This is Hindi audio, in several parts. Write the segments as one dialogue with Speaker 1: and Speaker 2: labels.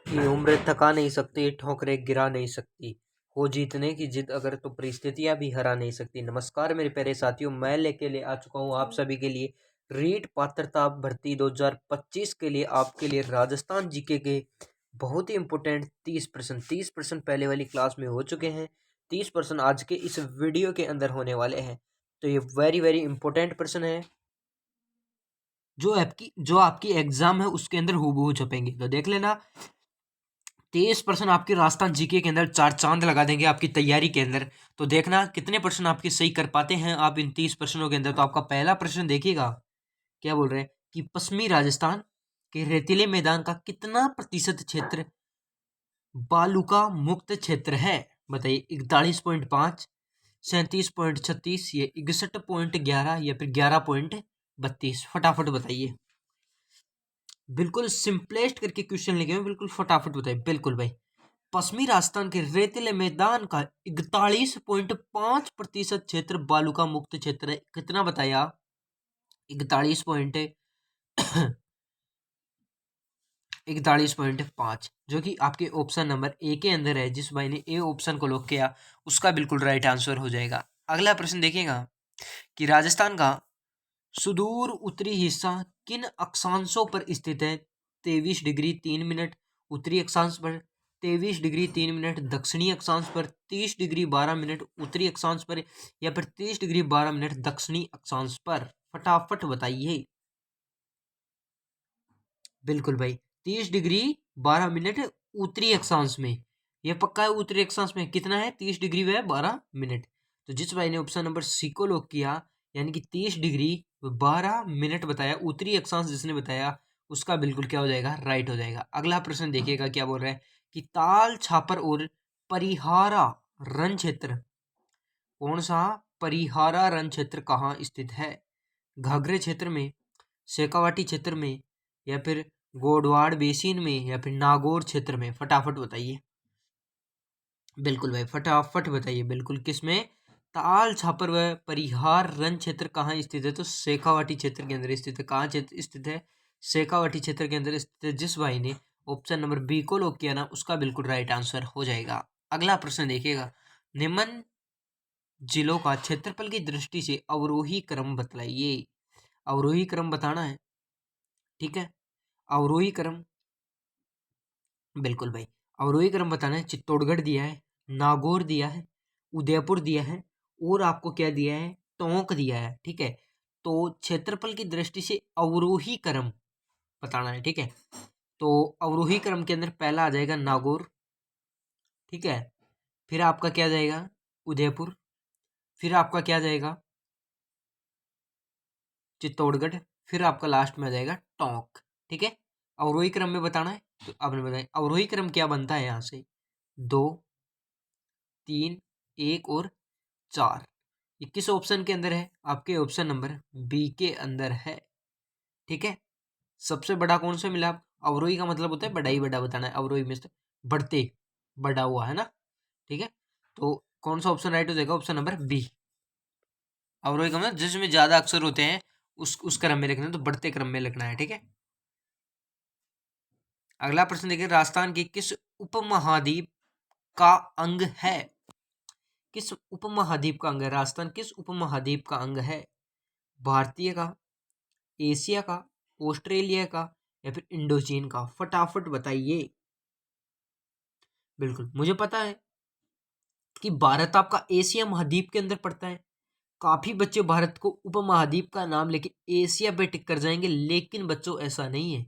Speaker 1: ये उम्र थका नहीं सकती, ठोकरें गिरा नहीं सकती, हो जीतने की जिद अगर तो परिस्थितियां भी हरा नहीं सकती। नमस्कार मेरे प्यारे साथियों, मैं लेके ले आ चुका हूँ आप सभी के लिए रीट पात्रता भर्ती 2025 के लिए आपके लिए राजस्थान जीके के बहुत ही इंपोर्टेंट 30% पहले वाली क्लास में हो चुके हैं, 30% आज के इस वीडियो के अंदर होने वाले हैं। तो ये वेरी वेरी इंपॉर्टेंट प्रश्न है जो आपकी एग्जाम है उसके अंदर हूबहू छपेंगे। तो देख लेना, 30% आपके राजस्थान जीके के अंदर चार चांद लगा देंगे आपकी तैयारी के अंदर। तो देखना कितने प्रश्न आपके सही कर पाते हैं आप इन 30 प्रश्नों के अंदर। तो आपका पहला प्रश्न देखिएगा, क्या बोल रहे हैं कि पश्चिमी राजस्थान के रेतीले मैदान का कितना प्रतिशत क्षेत्र बालुका मुक्त क्षेत्र है? बताइए, 41.5, 37.36, ये 61.11 या फिर 11.32? फटाफट बताइए। बिल्कुल सिंपलेस्ट करके क्वेश्चन लिखे हुए, बिल्कुल फटाफट बताइए। बिल्कुल भाई, पश्चिमी राजस्थान के रेतीले मैदान का 41.5% क्षेत्र बालुका मुक्त क्षेत्र है। कितना बताया? 41.5, जो कि आपके ऑप्शन नंबर ए के अंदर है। जिस भाई ने ए ऑप्शन को लॉक किया उसका बिल्कुल राइट आंसर हो जाएगा। अगला प्रश्न देखिएगा कि राजस्थान का सुदूर उत्तरी हिस्सा किन अक्षांशों पर स्थित है? 23 डिग्री 3 मिनट उत्तरी अक्षांश पर, 23 डिग्री 3 मिनट दक्षिणी अक्षांश पर, 30 डिग्री 12 मिनट उत्तरी अक्षांश पर, या फिर 30 डिग्री 12 मिनट दक्षिणी अक्षांश पर? फटाफट बताइए। बिल्कुल भाई, 30 डिग्री 12 मिनट उत्तरी अक्षांश में। यह पक्का है, उत्तरी अक्षांश में कितना है? 30 डिग्री व 12 मिनट। तो जिस भाई ने ऑप्शन नंबर सी को लॉक किया, यानी कि 30 डिग्री 12 मिनट बताया, उत्तरी अक्षांश जिसने बताया उसका बिल्कुल क्या हो जाएगा? राइट हो जाएगा। अगला प्रश्न देखिएगा, क्या बोल रहा है कि ताल छापर और परिहारा रण क्षेत्र, कौन सा परिहारा रण क्षेत्र कहाँ स्थित है? घाघरे क्षेत्र में, शेखावाटी क्षेत्र में, या फिर गोडवाड़ बेसिन में, या फिर नागौर क्षेत्र में? फटाफट बताइए। बिल्कुल भाई, फटाफट बताइए। बिल्कुल किस में? ताल छापर व परिहार रण क्षेत्र कहाँ स्थित है? तो शेखावाटी क्षेत्र के अंदर स्थित है। कहाँ क्षेत्र स्थित है? शेखावाटी क्षेत्र के अंदर स्थित है। जिस भाई ने ऑप्शन नंबर बी को लॉक किया ना उसका बिल्कुल राइट आंसर हो जाएगा। अगला प्रश्न देखिएगा, निम्न जिलों का क्षेत्रफल की दृष्टि से अवरोही क्रम बतलाइए। अवरोही क्रम बताना है, ठीक है। अवरोही क्रम, बिल्कुल भाई, अवरोही क्रम बताना है। चित्तौड़गढ़ दिया है, नागौर दिया है, उदयपुर दिया है, और आपको क्या दिया है? टोंक दिया है, ठीक है। तो क्षेत्रफल की दृष्टि से अवरोही क्रम बताना है, ठीक है। तो अवरोही क्रम के अंदर पहला आ जाएगा नागौर, ठीक है। फिर आपका क्या जाएगा? उदयपुर। फिर आपका क्या जाएगा? चित्तौड़गढ़। फिर आपका लास्ट में आ जाएगा टोंक, ठीक है। अवरोही क्रम में बताना है। तो आपने बताया अवरोही क्रम क्या बनता है यहाँ से? 2, 3, 1 और 4। ये किस ऑप्शन के अंदर है? आपके ऑप्शन नंबर बी के अंदर है, ठीक है। सबसे बड़ा कौन सा मिला? अवरोही का मतलब होता है बड़ा ही बड़ा बताना है। अवरोही में से बढ़ते बड़ा हुआ है ना, ठीक है। तो कौन सा ऑप्शन राइट हो जाएगा? Option number B. अवरोही का मतलब जिसमें ज्यादा अक्षर होते हैं उस क्रम में लिखना है, तो बढ़ते क्रम में लिखना है, ठीक है। अगला प्रश्न देखिए, राजस्थान के किस उपमहाद्वीप का अंग है? किस उपमहाद्वीप का अंग है? राजस्थान किस उपमहाद्वीप का अंग है? भारतीय का, एशिया का, ऑस्ट्रेलिया का, या फिर इंडोचीन का? फटाफट बताइए। बिल्कुल मुझे पता है कि भारत आपका एशिया महाद्वीप के अंदर पड़ता है। काफी बच्चे भारत को उपमहाद्वीप का नाम लेके एशिया पे टिक कर जाएंगे, लेकिन बच्चों ऐसा नहीं है।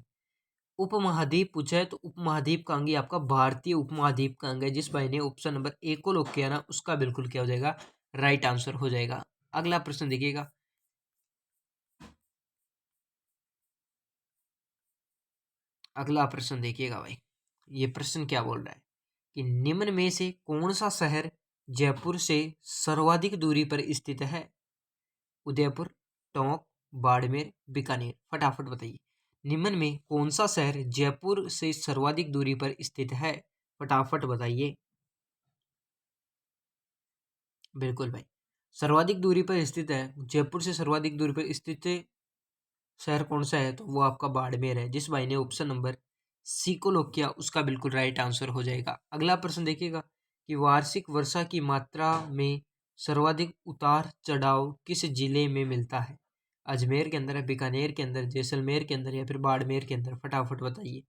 Speaker 1: उपमहाद्वीप पूछा है तो उपमहाद्वीप का अंग ही आपका भारतीय उपमहाद्वीप का अंग है। जिस भाई ने ऑप्शन नंबर ए को लॉक किया ना उसका बिल्कुल क्या हो जाएगा? राइट आंसर हो जाएगा। अगला प्रश्न देखिएगा, अगला प्रश्न देखिएगा भाई, ये प्रश्न क्या बोल रहा है कि निम्न में से कौन सा शहर जयपुर से सर्वाधिक दूरी पर स्थित है? उदयपुर, टोंक, बाड़मेर, बीकानेर? फटाफट बताइए। निम्न में कौन सा शहर जयपुर से सर्वाधिक दूरी पर स्थित है? फटाफट बताइए। बिल्कुल भाई, सर्वाधिक दूरी पर स्थित है, जयपुर से सर्वाधिक दूरी पर स्थित शहर कौन सा है? तो वो आपका बाड़मेर है। जिस भाई ने ऑप्शन नंबर सी को लॉक किया, उसका बिल्कुल राइट आंसर हो जाएगा। अगला प्रश्न देखिएगा कि वार्षिक वर्षा की मात्रा में सर्वाधिक उतार चढ़ाव किस जिले में मिलता है? अजमेर के अंदर है, बीकानेर के अंदर, जैसलमेर के अंदर या फिर बाड़मेर के अंदर? फटाफट बताइए।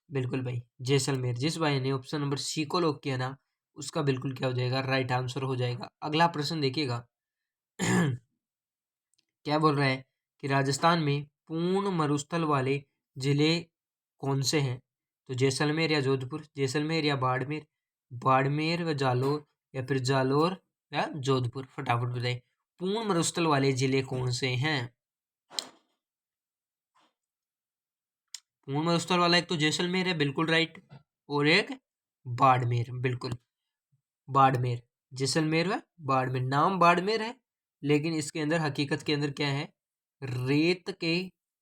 Speaker 1: बिल्कुल भाई, जैसलमेर। जिस भाई ने ऑप्शन नंबर सी को लॉक किया ना, उसका बिल्कुल क्या हो जाएगा? राइट आंसर हो जाएगा। अगला प्रश्न देखिएगा क्या बोल रहा है कि राजस्थान में पूर्ण मरुस्थल वाले जिले कौन से हैं? तो जैसलमेर या जोधपुर, जैसलमेर या बाड़मेर, बाड़मेर व जालोर या फिर जालोर या जोधपुर? फटाफट बताइए। पूर्ण मरुस्थल वाले जिले कौन से हैं? पूर्ण मरुस्थल वाला एक तो जैसलमेर है, बिल्कुल राइट, और एक बाड़मेर, बिल्कुल बाड़मेर। जैसलमेर व बाड़मेर, नाम बाड़मेर है लेकिन इसके अंदर हकीकत के अंदर क्या है? रेत के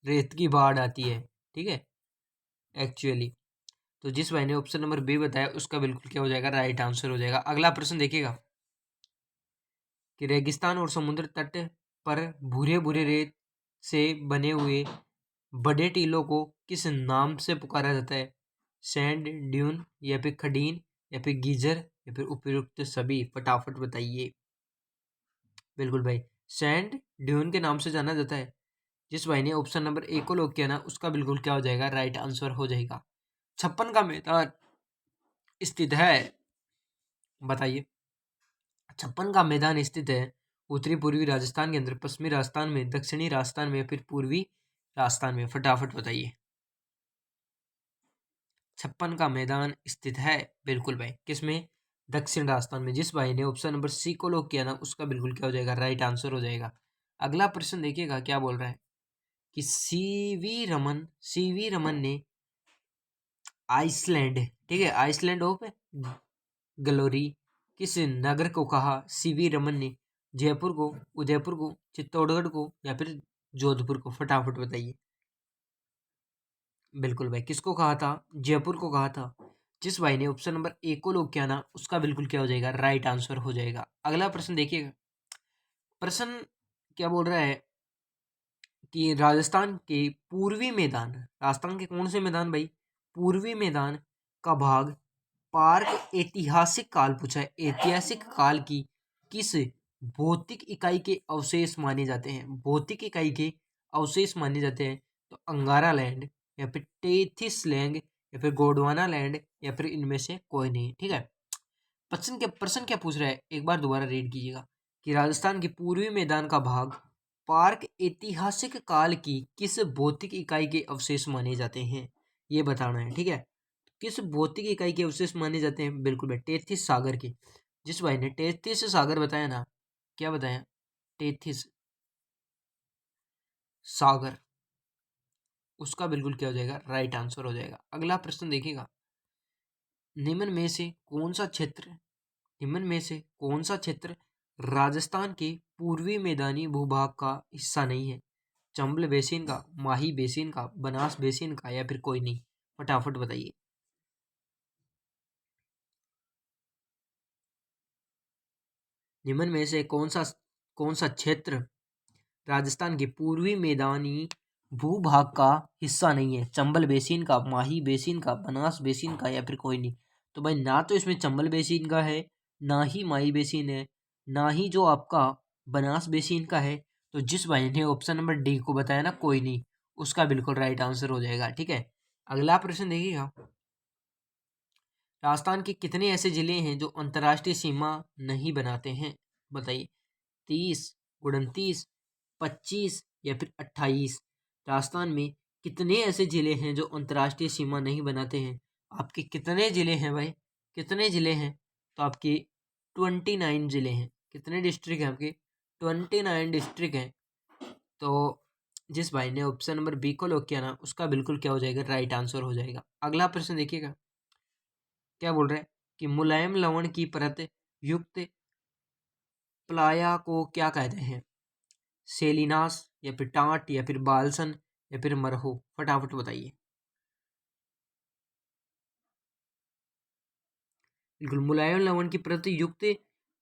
Speaker 1: रेत की बाढ़ आती है, ठीक है, एक्चुअली। तो जिस भाई ने ऑप्शन नंबर बी बताया, उसका बिल्कुल क्या हो जाएगा? राइट आंसर हो जाएगा। अगला प्रश्न देखिएगा कि रेगिस्तान और समुद्र तट पर भूरे भूरे रेत से बने हुए बड़े टीलों को किस नाम से पुकारा जाता है? सैंड ड्यून या फिर खडीन या फिर गीजर या फिर उपयुक्त सभी? फटाफट बताइए। बिल्कुल भाई, सैंड ड्यून के नाम से जाना जाता है। जिस भाई ने ऑप्शन नंबर ए को लॉक किया ना, उसका बिल्कुल क्या हो जाएगा? राइट आंसर हो जाएगा। 56 का मैदान स्थित है, बताइए। 56 का मैदान स्थित है उत्तरी पूर्वी राजस्थान के अंदर, पश्चिमी राजस्थान में, दक्षिणी राजस्थान में, फिर पूर्वी राजस्थान में? फटाफट बताइए। 56 का मैदान स्थित है, बिल्कुल भाई, किसमें? दक्षिण राजस्थान में। जिस भाई ने ऑप्शन नंबर सी को लॉक किया ना, उसका बिल्कुल क्या हो जाएगा? राइट आंसर हो जाएगा। अगला प्रश्न देखिएगा क्या बोल रहा है कि सीवी रमन ने आइसलैंड, ठीक है, आइसलैंड ऑफ ग्लोरी किस नगर को कहा? सीवी रमन ने जयपुर को, उदयपुर को, चित्तौड़गढ़ को या फिर जोधपुर को? फटाफट बताइए। बिल्कुल भाई, किसको कहा था? जयपुर को कहा था। जिस भाई ने ऑप्शन नंबर ए को लॉक किया ना, उसका बिल्कुल क्या हो जाएगा? राइट आंसर हो जाएगा। अगला प्रश्न देखिएगा। प्रश्न क्या बोल रहा है कि राजस्थान के पूर्वी मैदान, राजस्थान के कौन से मैदान भाई? पूर्वी मैदान का भाग पार्क ऐतिहासिक काल पूछा है, ऐतिहासिक काल की किस भौतिक इकाई के अवशेष माने जाते हैं? भौतिक इकाई के अवशेष माने जाते हैं। तो अंगारा लैंड या फिर टेथिस लैंड या फिर गोंडवाना लैंड या फिर इनमें से कोई नहीं, ठीक है। प्रश्न क्या पूछ रहा है, एक बार दोबारा रीड कीजिएगा कि राजस्थान के पूर्वी मैदान का भाग पार्क ऐतिहासिक काल की किस भौतिक इकाई के अवशेष माने जाते हैं, ये बताना है, ठीक है। किस भौतिक इकाई के अवशेष माने जाते हैं? बिल्कुल भाई, टेथिस सागर के। जिस भाई ने टेथिस सागर बताया ना, क्या बताया? टेथिस सागर, उसका बिल्कुल क्या हो जाएगा? राइट आंसर हो जाएगा। अगला प्रश्न देखिएगा, निम्न में से कौन सा क्षेत्र निम्न में से कौन सा क्षेत्र राजस्थान के पूर्वी मैदानी भूभाग का हिस्सा नहीं है? चंबल बेसिन का, माही बेसिन का, बनास बेसिन का या फिर कोई नहीं? फटाफट बताइए। निम्न में से कौन सा क्षेत्र राजस्थान के पूर्वी मैदानी भूभाग का हिस्सा नहीं है? चंबल बेसिन का, माही बेसिन का, बनास बेसिन का या फिर कोई नहीं? तो भाई, ना तो इसमें चंबल बेसिन का है, ना ही माही बेसिन है, ना ही जो आपका बनास बेसिन का है। तो जिस भाई ने ऑप्शन नंबर डी को बताया ना, कोई नहीं, उसका बिल्कुल राइट आंसर हो जाएगा, ठीक है। अगला प्रश्न देखिएगा, राजस्थान के कितने ऐसे जिले हैं जो अंतर्राष्ट्रीय सीमा नहीं बनाते हैं? बताइए। 30, 29, 25 या फिर 28? राजस्थान में कितने ऐसे जिले हैं जो अंतर्राष्ट्रीय सीमा नहीं बनाते हैं? आपके कितने जिले हैं भाई? कितने जिले हैं? तो आपके 29 जिले हैं। कितने डिस्ट्रिक्ट हैं आपके? 29 डिस्ट्रिक्ट हैं। तो जिस भाई ने ऑप्शन नंबर बी को लॉक किया ना, उसका बिल्कुल क्या हो जाएगा? राइट आंसर हो जाएगा। अगला प्रश्न देखिएगा क्या बोल रहे हैं कि मुलायम लवण की परत युक्त प्लाया को क्या कहते हैं? सेलिनास या फिर टाट या फिर बालसन या फिर मरहो? फटाफट बताइए। बिल्कुल, मुलायम लवण की परत युक्त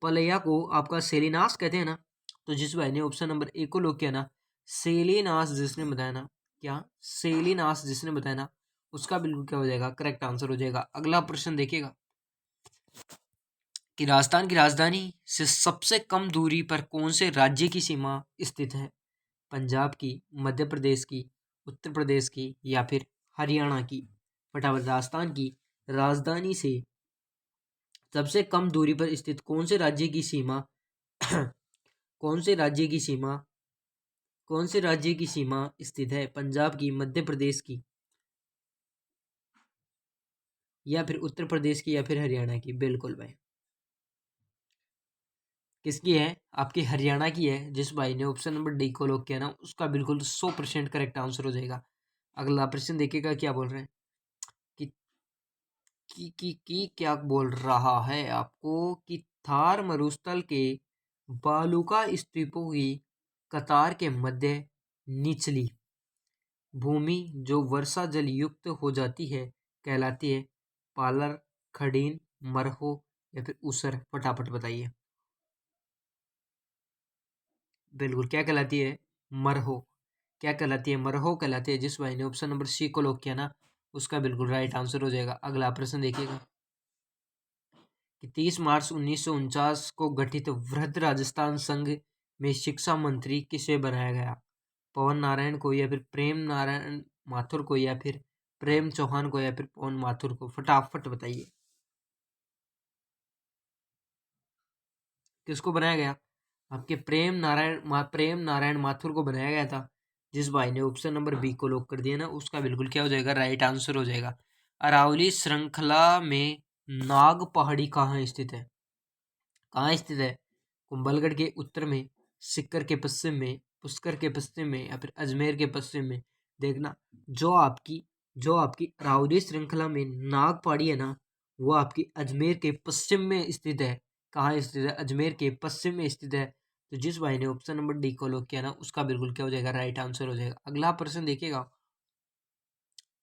Speaker 1: पलया को आपका सेलिनास कहते हैं ना। तो जिस भाई ने ऑप्शन नंबर ए को लॉक किया ना, सेलिनास जिसने बताया ना, क्या सेलिनास जिसने बताया ना, उसका बिल्कुल क्या हो जाएगा, करेक्ट आंसर हो जाएगा। अगला प्रश्न देखिएगा कि राजस्थान की राजधानी से सबसे कम दूरी पर कौन से राज्य की सीमा स्थित है? पंजाब की, मध्य प्रदेश की, उत्तर प्रदेश की या फिर हरियाणा की? फटाफट, राजस्थान की राजधानी से सबसे कम दूरी पर स्थित कौन से राज्य की सीमा कौन से राज्य की सीमा कौन से राज्य की सीमा स्थित है? पंजाब की, मध्य प्रदेश की या फिर उत्तर प्रदेश की या फिर हरियाणा की? बिल्कुल भाई, किसकी है? आपकी हरियाणा की है। जिस भाई ने ऑप्शन नंबर डी को लॉक किया ना, उसका बिल्कुल 100% करेक्ट आंसर हो जाएगा। अगला प्रश्न देखिएगा क्या बोल रहे हैं कि क्या बोल रहा है आपको कि थार मरुस्थल के बालूका स्तूपों की कतार के मध्य निचली भूमि जो वर्षा जल युक्त हो जाती है कहलाती है पालर, खडीन, मरहो या फिर ऊसर? फटाफट बताइए। बिल्कुल, क्या कहलाती है? मरहो। क्या कहलाती है? मरहो कहलाती है। जिस भाई ने ऑप्शन नंबर सी को लॉक किया ना, उसका बिल्कुल राइट आंसर हो जाएगा। अगला प्रश्न देखिएगा कि 30 मार्च 1949 को गठित वृहद राजस्थान संघ में शिक्षा मंत्री किसे बनाया गया? पवन नारायण को या फिर प्रेम नारायण माथुर को या फिर प्रेम चौहान को या फिर पवन माथुर को? फटाफट बताइए, किसको बनाया गया? आपके प्रेम नारायण माथुर को बनाया गया था। जिस भाई ने ऑप्शन नंबर बी को लॉक कर दिया ना, उसका बिल्कुल क्या हो जाएगा, राइट आंसर हो जाएगा। अरावली श्रृंखला में नाग पहाड़ी कहाँ स्थित है? कहाँ स्थित है? कुंभलगढ़ के उत्तर में, सिक्कर के पश्चिम में, पुष्कर के पश्चिम में या फिर अजमेर के पश्चिम में? देखना, जो आपकी अरावली श्रृंखला में नाग पहाड़ी है ना, वो आपकी अजमेर के पश्चिम में स्थित है। कहाँ स्थित है? अजमेर के पश्चिम में स्थित है। तो जिस भाई ने ऑप्शन नंबर डी को लॉक किया ना, उसका बिल्कुल क्या हो जाएगा, राइट आंसर हो जाएगा। अगला प्रश्न देखिएगा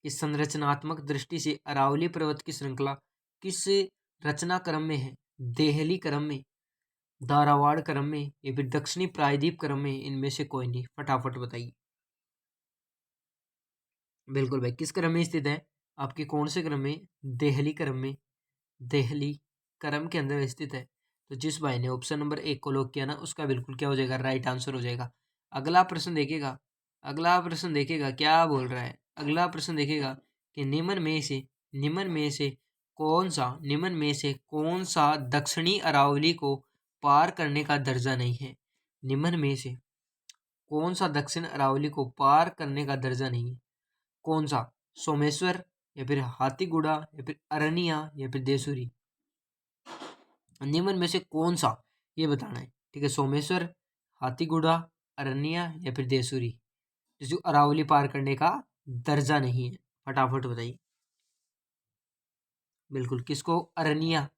Speaker 1: कि संरचनात्मक दृष्टि से अरावली पर्वत की श्रृंखला किस रचना क्रम में है? देहली क्रम में, धारावाड़ क्रम में या फिर दक्षिणी प्रायद्वीप क्रम में? इनमें से कोई नहीं। फटाफट बताइए। बिल्कुल भाई, किस क्रम में स्थित है? आपके कौन से क्रम में? देहली क्रम में। देहली क्रम के अंदर स्थित है। तो जिस भाई ने ऑप्शन नंबर एक को लॉक किया ना, उसका बिल्कुल क्या हो जाएगा, राइट आंसर हो जाएगा। अगला प्रश्न देखिएगा, क्या बोल रहा है। अगला प्रश्न देखिएगा कि निम्न में से कौन सा दक्षिणी अरावली को पार करने का दर्जा नहीं है? निम्न में से कौन सा दक्षिण अरावली को पार करने का दर्जा नहीं है? कौन सा? सोमेश्वर या फिर हाथीगुड़ा या फिर अरनिया या फिर देसूरी? निम्न में से कौन सा, ये बताना है। ठीक है, सोमेश्वर, हाथीगुड़ा, अरनिया या फिर देसूरी? जिसको अरावली पार करने का दर्जा नहीं है? फटाफट बताइए। बिल्कुल, किसको? अरनिया।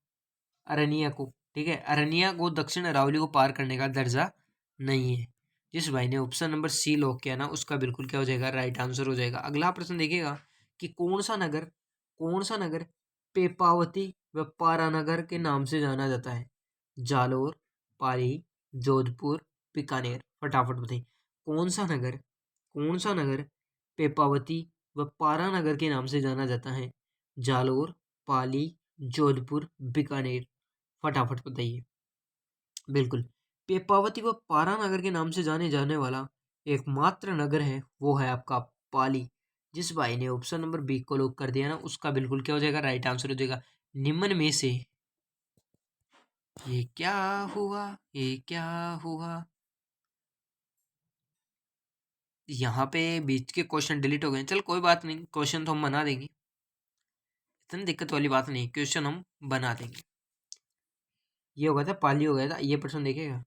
Speaker 1: अरनिया को। ठीक है, अरनिया को दक्षिण अरावली को पार करने का दर्जा नहीं है। जिस भाई ने ऑप्शन नंबर सी लॉक किया ना, उसका बिल्कुल क्या हो जाएगा, राइट आंसर हो जाएगा। अगला प्रश्न देखिएगा कि कौन सा नगर पेपावती व पारानगर के नाम से जाना जाता है? जालोर, पाली, जोधपुर, बीकानेर? फटाफट बताइए। कौन सा नगर पेपावती व पारानगर के नाम से जाना जाता है? जालोर, पाली, जोधपुर, बीकानेर? फटाफट बताइए। बिल्कुल, पेपावती व पारानगर के नाम से जाने जाने वाला एकमात्र नगर है, वो है आपका पाली। जिस भाई ने ऑप्शन नंबर बी को लॉक कर दिया ना, उसका बिल्कुल क्या हो जाएगा, राइट आंसर हो जाएगा। निम्न में से ये क्या हुआ, ये क्या हुआ? यहाँ पे बीच के क्वेश्चन डिलीट हो गए। चल कोई बात नहीं, क्वेश्चन तो हम बना देंगे, इतनी दिक्कत वाली बात नहीं, क्वेश्चन हम बना देंगे। ये हो गया था, पाली हो गया था। ये प्रश्न देखेगा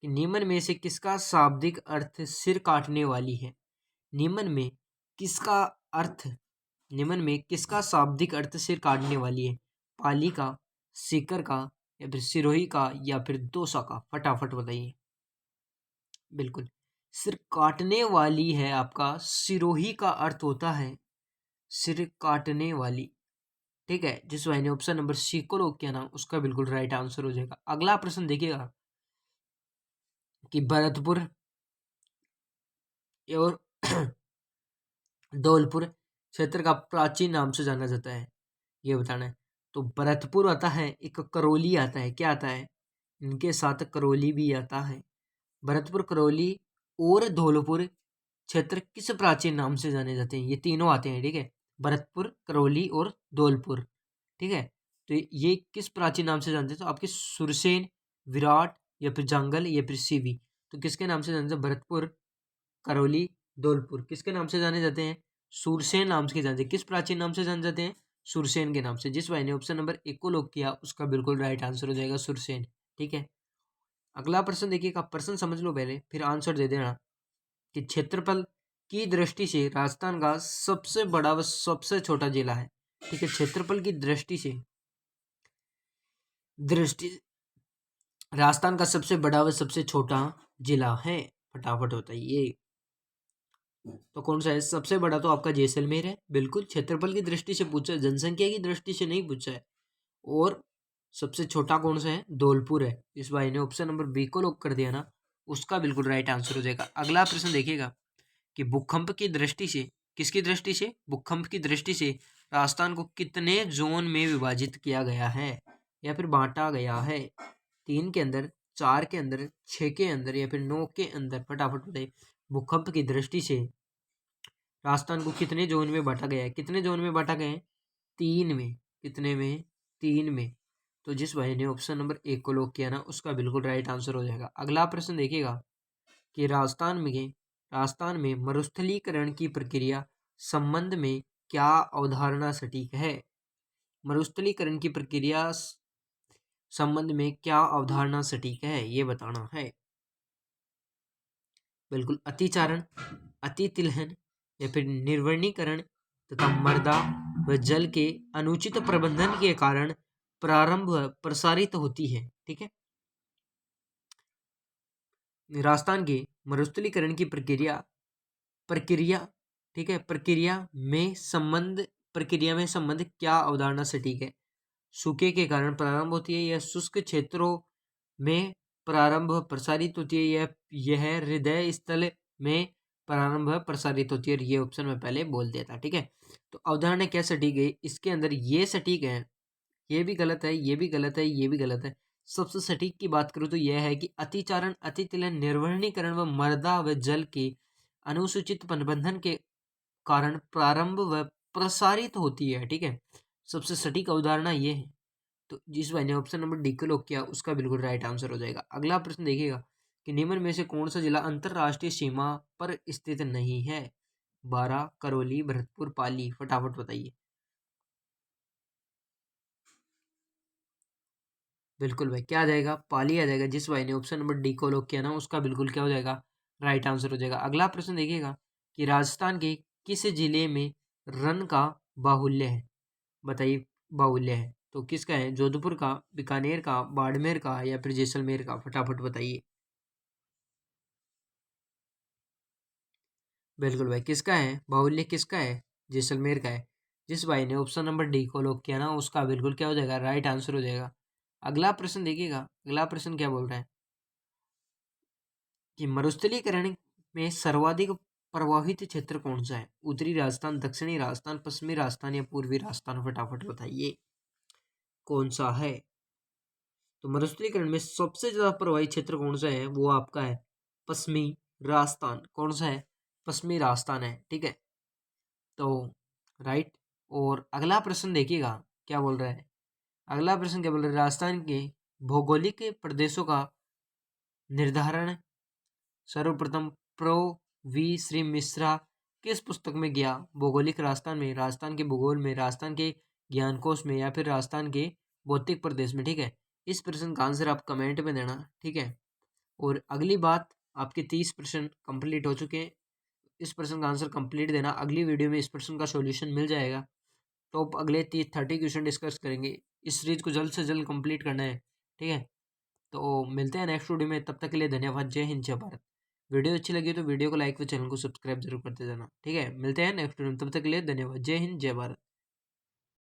Speaker 1: कि निम्न में से किसका शाब्दिक अर्थ सिर काटने वाली है? निम्न में किसका अर्थ निम्न में किसका शाब्दिक अर्थ सिर काटने वाली है? पाली का, सीकर का या फिर सिरोही का या फिर दोसा का? फटाफट बताइए। बिल्कुल, सिर काटने वाली है आपका सिरोही का अर्थ होता है सिर काटने वाली। ठीक है, जिस भाई ने ऑप्शन नंबर सी को लॉक किया ना, उसका बिल्कुल राइट आंसर हो जाएगा। अगला प्रश्न देखिएगा कि भरतपुर और धौलपुर क्षेत्र का प्राचीन नाम से जाना जाता है, ये बताना है। तो भरतपुर आता है, एक करौली आता है, क्या आता है, इनके साथ करौली भी आता है। भरतपुर, करौली और धौलपुर क्षेत्र किस प्राचीन नाम से जाने जाते हैं, ये तीनों आते हैं, ठीक है। भरतपुर, करौली और धौलपुर, ठीक है। तो ये किस प्राचीन नाम से जानते हैं, तो आपके सुरसेन, विराट या फिर जंगल या फिर सीवी। तो किसके नाम से जानते हैं, भरतपुर, करौली, धौलपुर किसके नाम से जाने जाते हैं, सुरसेन नाम से जानते हैं। किस प्राचीन नाम से जाने जाते हैं, सुरसेन के नाम से। जिस भाई ने ऑप्शन नंबर 1 को लॉक किया उसका बिल्कुल राइट आंसर हो जाएगा सुरसेन, ठीक है। अगला प्रश्न देखिएगा, प्रश्न समझ लो पहले फिर आंसर दे देना। कि क्षेत्रफल की दृष्टि से राजस्थान का सबसे बड़ा व सबसे छोटा जिला है, ठीक है। क्षेत्रफल की दृष्टि से राजस्थान का सबसे बड़ा व सबसे छोटा जिला है, फटाफट बताइए। तो कौन सा है, सबसे बड़ा तो आपका जैसलमेर है, बिल्कुल। क्षेत्रफल की दृष्टि से पूछा है, जनसंख्या की दृष्टि से नहीं पूछा है। और सबसे छोटा कौन सा है, धौलपुर है। इस भाई ने ऑप्शन नंबर बी को लॉक कर दिया ना, उसका बिल्कुल राइट आंसर हो जाएगा। अगला प्रश्न देखिएगा कि भूकंप की दृष्टि से, किसकी दृष्टि से, भूकंप की दृष्टि से राजस्थान को कितने जोन में विभाजित किया गया है या फिर बांटा गया है, 3 के अंदर, 4 के अंदर, 6 के अंदर या फिर 9 के अंदर, फटाफट बताइए। भूकंप की दृष्टि से राजस्थान को कितने जोन में बांटा गया है, कितने जोन में बांटा गया है, 3 में। कितने में, 3 में। तो जिस भाई ने ऑप्शन नंबर 1 को लॉक किया ना उसका बिल्कुल राइट आंसर हो जाएगा। अगला प्रश्न देखिएगा कि राजस्थान में मरुस्थलीकरण की प्रक्रिया संबंध में क्या अवधारणा सटीक है। मरुस्थलीकरण की प्रक्रिया संबंध में क्या अवधारणा सटीक है, ये बताना है। बिल्कुल, अतिचारण, अति तिलहन या फिर निर्वनीकरण तथा मृदा व जल के अनुचित प्रबंधन के कारण प्रारंभ प्रसारित होती है, ठीक है। राजस्थान के मरुस्थलीकरण की प्रक्रिया, ठीक है, प्रक्रिया में संबंध क्या अवधारणा सटीक है। सूखे के कारण प्रारंभ होती है या शुष्क क्षेत्रों में प्रारंभ प्रसारित होती है या यह हृदय स्थल में प्रारंभ प्रसारित होती है। ये ऑप्शन में पहले बोल दिया था, ठीक है। तो अवधारणा क्या सटीक है, इसके अंदर ये सटीक है, ये भी गलत है, ये भी गलत है, ये भी गलत है। सबसे सटीक की बात करूँ तो यह है कि अतिचारण, अतितिलन, निर्वहनीकरण व मृदा व जल के अनुसूचित प्रबंधन के कारण प्रारंभ व प्रसारित होती है, ठीक है। सबसे सटीक अवधारणा ये है। तो जिस भाई ने ऑप्शन नंबर डी को लॉक किया उसका बिल्कुल राइट आंसर हो जाएगा। अगला प्रश्न देखिएगा कि निम्न में से कौन सा जिला अंतरराष्ट्रीय सीमा पर स्थित नहीं है। बारां, करौली, भरतपुर, पाली, फटाफट बताइए। बिल्कुल भाई, क्या आ जाएगा, पाली आ जाएगा। जिस भाई ने ऑप्शन नंबर डी को लॉक किया ना उसका बिल्कुल क्या हो जाएगा, राइट आंसर हो जाएगा। अगला प्रश्न देखिएगा कि राजस्थान के किस जिले में रन का बाहुल्य है, बताइए। बाहुल्य है तो किसका है, जोधपुर का, बीकानेर का, बाड़मेर का या फिर जैसलमेर का, फटाफट बताइए। बिल्कुल भाई, किसका है बाहुल्य, किसका है, जैसलमेर का है। जिस भाई ने ऑप्शन नंबर डी को लॉक किया ना उसका बिल्कुल क्या हो जाएगा, राइट आंसर हो जाएगा। अगला प्रश्न देखिएगा, अगला प्रश्न क्या बोल रहा है कि मरुस्थलीकरण में सर्वाधिक प्रभावित क्षेत्र कौन सा है। उत्तरी राजस्थान, दक्षिणी राजस्थान, पश्चिमी राजस्थान या पूर्वी राजस्थान, फटाफट बताइए कौन सा है। तो मरुस्थलीकरण में सबसे ज्यादा प्रभावित क्षेत्र कौन सा है, वो आपका है पश्चिमी राजस्थान। कौन सा है, पश्चिमी राजस्थान है, ठीक है। तो राइट। और अगला प्रश्न देखिएगा क्या बोल रहा है, अगला प्रश्न क्या बोल रहा है, राजस्थान के भौगोलिक प्रदेशों का निर्धारण सर्वप्रथम प्रो वी श्री मिश्रा किस पुस्तक में किया। भौगोलिक राजस्थान में, राजस्थान के भूगोल में, राजस्थान के ज्ञानकोश में या फिर राजस्थान के भौतिक प्रदेश में, ठीक है। इस प्रश्न का आंसर आप कमेंट में देना, ठीक है। और अगली बात, आपके 30 प्रश्न कंप्लीट हो चुके हैं। इस प्रश्न का आंसर कंप्लीट देना, अगली वीडियो में इस प्रश्न का सॉल्यूशन मिल जाएगा। तो अब अगले 30 क्वेश्चन डिस्कस करेंगे। इस सीरीज को जल्द से जल्द कंप्लीट करना है, ठीक है। तो मिलते हैं नेक्स्ट वीडियो में, तब तक के लिए धन्यवाद। जय हिंद, जय भारत। वीडियो अच्छी लगी तो वीडियो को लाइक व चैनल को सब्सक्राइब जरूर करते जाना, ठीक है। मिलते हैं नेक्स्ट वीडियो में, तब तक के लिए धन्यवाद। जय हिंद, जय भारत।